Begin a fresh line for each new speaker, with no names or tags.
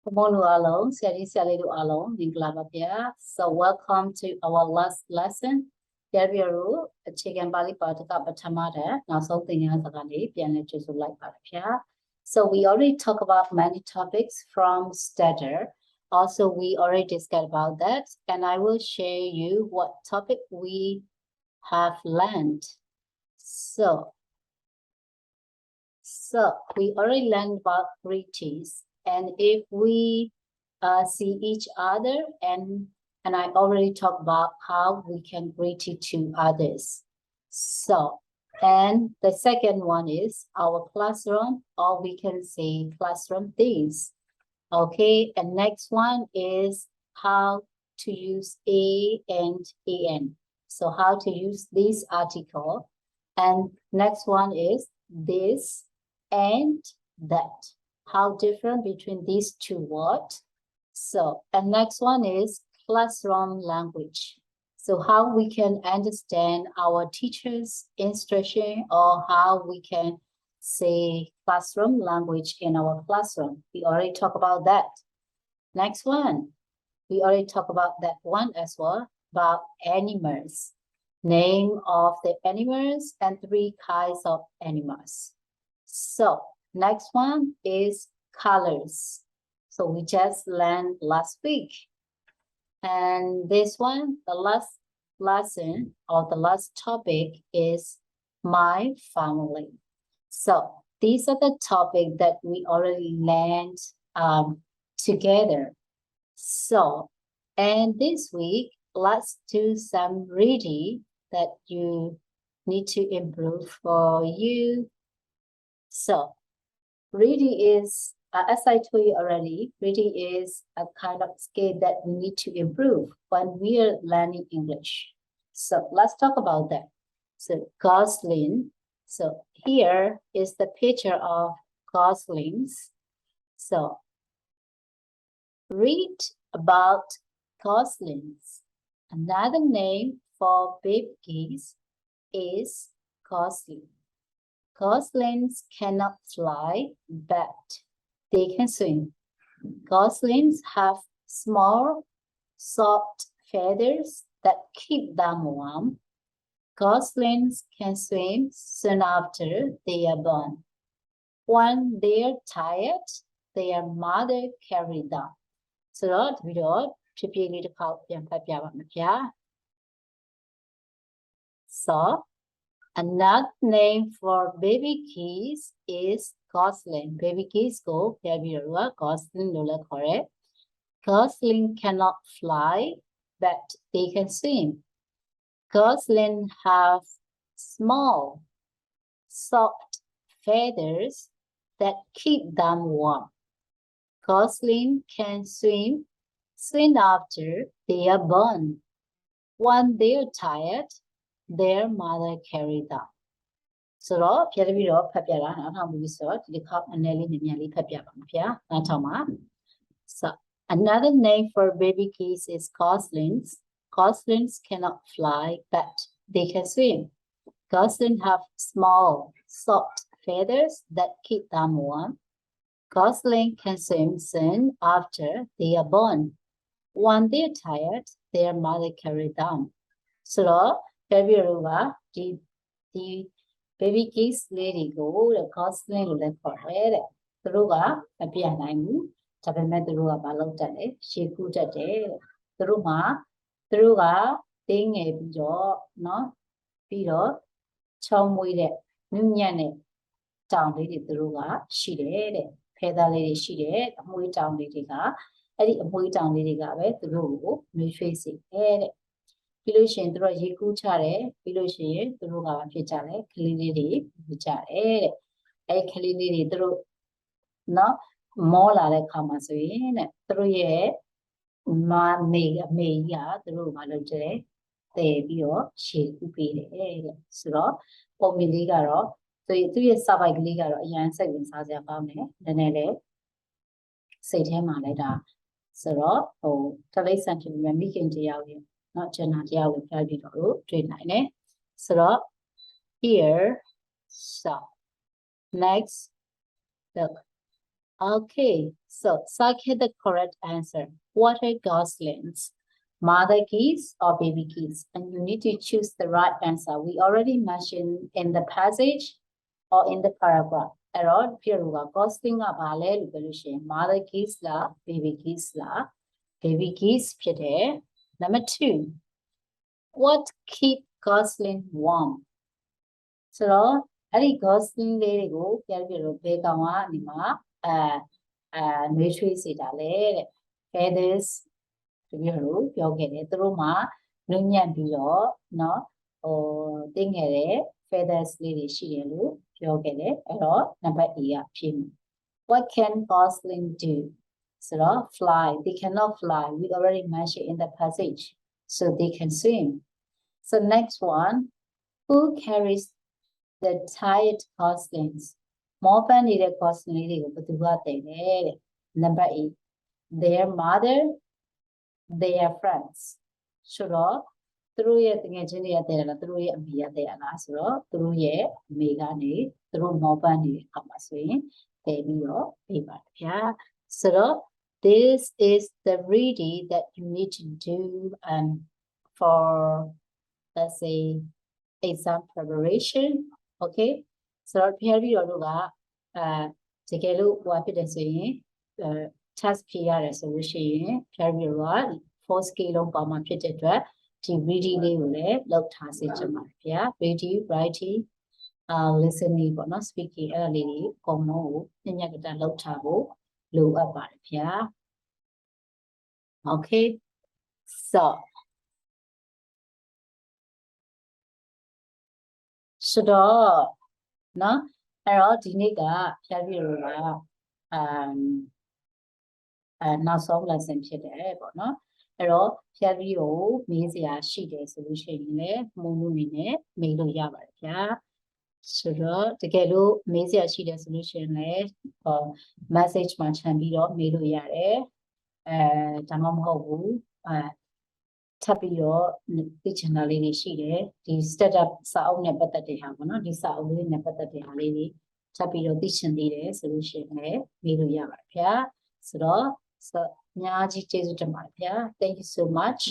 So welcome to our last lesson. So we already talked about many topics from stutter. Also, we already discussed about that, and I will share you what topic we have learned. So we already learned about greetings. And if we see each other, and I already talked about how we can greet to others. So, and the second one is our classroom, or we can say classroom things. Okay, and next one is how to use a and an. So how to use this article. And next one is this and that. How different between these two words. So, and next one is classroom language. So how we can understand our teacher's instruction, or how we can say classroom language in our classroom. We already talked about that. Next one, we already talked about that one as well, about animals. Name of the animals and 3 kinds of animals. So next one is colors. So we just learned last week. And this one, the last lesson or the last topic is my family. So these are the topics that we already learned together. So, and this week, let's do some reading that you need to improve for you. So, reading is, as I told you already, reading is a kind of skill that we need to improve when we are learning English. So let's talk about that. So gosling. So here is the picture of goslings. So read about goslings. Another name for babies is gosling. Goslings cannot fly, but they can swim. Goslings have small, soft feathers that keep them warm. Goslings can swim soon after they are born. When they are tired, their mother carries them. So another name for baby geese is gosling. Baby geese go gosling lola correct. Gosling cannot fly, but they can swim. Gosling have small, soft feathers that keep them warm. Gosling can swim soon after they are born. When they are tired, their mother carried them. So, so another name for baby geese is goslings. Goslings cannot fly, but they can swim. Goslings have small, soft feathers that keep them warm. Goslings can swim soon after they are born. When they are tired, their mother carried them. So, the baby geese lady go the gosling look for it. The ruga a piano, Tabamet the ruga balotane, she put a day. The ruga, thing a jaw, no, Piro, chum with it, Nunyane, down lady the ruga, she did it, Peda lady she did, a muy down lady ga, Eddie a muy down lady gabe, the rugo, new facing head. Pilution through a yiku chare, Pilushi, the ruga pichare, Kilini, Pichare, a Kilini through no more like Kamaswin, through ye, ma me ya, the room alone, they be your she be so, or Miligaro, so you 3 years Savag Ligaro, Yan Sevens as a family, the Nele, say him later. So, oh, Tale Santi, we're making the Yawi. Not Janatia with Calvino, trade 9. So here, so next, look, Okay, so Sakhi the correct answer. What are goslings? Mother geese or baby geese? And you need to choose the right answer. We already mentioned in the passage or in the paragraph. Error, Piruga, gosling of mother geese la, baby geese la, baby geese pide. Number 2. What keep gosling warm? So, any gosling lady go, Bekawa, Nima, nutrition feathers တကယ်လို့ပြောခဲ့တယ်သူတို့မှာနုညံ့ပြီးတော့เนาะတင်းငယ်တဲ့ feathers လေးတွေရှိတယ်လို့ပြောခဲ့တယ်အဲ့တော့နံပါတ် A ကဖြေမယ် What can gosling do? So fly. They cannot fly. We already mentioned in the passage. So they can swim. So next one, who carries the tired goslings? More than the gosling တွေကိုဘယ်သူကတည်လဲတဲ့ Number 8, their mother, their friends. ဆိုတော့သူတို့ရဲ့တကယ်ချင်းတွေကတည်တယ်လားသူတို့ရဲ့အမေကတည်ရလားဆိုတော့သူတို့ရဲ့အမေကနေသူတို့မောပန်းနေတဲ့အခါမှာဆိုရင်တည်ပြီးတော့ပြပါတယ်ဗျာဆိုတော့ this is the reading that you need to do for let's say exam preparation okay ဆိုတော့ဖျက်ပြီးတော့တို့ကတကယ်လို့ဟိုဖြစ်တယ်ဆိုရင်test ဖြေရတယ်ဆိုလို့ရှိရင်ဖျက်ပြီးတော့ 4 scale လုံးပါမှာဖြစ်တဲ့အတွက်ဒီ reading လေးကိုလည်းလုပ်ထားစေချင်ပါတယ်ဗျာ reading writing listening ပေါ့နော် speaking အဲ့ဒါလေးတွေအကုန်လုံးကိုညညကတလုပ်ထားဖို့လိုအပ်ပါတယ်ဗျာ okay so ဆိုတော့နော်အဲ့တော့ဒီနေ့ကဖျက်ပြီးတော့နောက်ဆုံး lesson ဖြစ်တယ်ပေါ့နော်အဲ့တော့ဖျက်ပြီးကိုမေးစရာရှိတယ်ဆိုလို့ရှိရင်လည်းမုံလို့နေနဲ့မေးလို့ရပါတယ်ဗျာဆိုတော့တကယ်လို့မေးစရာရှိတယ်ဆိုလို့ရှိရင်လည်းmessage မှာခြံပြီးတော့မေးလို့ရတယ်ဒါမှမဟုတ်ဘူးထပ်ပြီးတော့သိချင်တာလေးတွေရှိတယ်ဒီ startup စာအုပ်နဲ့ပတ်သက်တဲ့ဟာပေါ့နော်ဒီစာအုပ်လေးနဲ့ပတ်သက်တဲ့ဟာလေးတွေထပ်ပြီးတော့သိချင်သေးတယ်ဆိုလို့ရှိရင်လည်းမေးလို့ရပါတယ်ဗျာဆိုတော့အများကြီးကျေးဇူးတင်ပါတယ်ဗျာ Thank you so much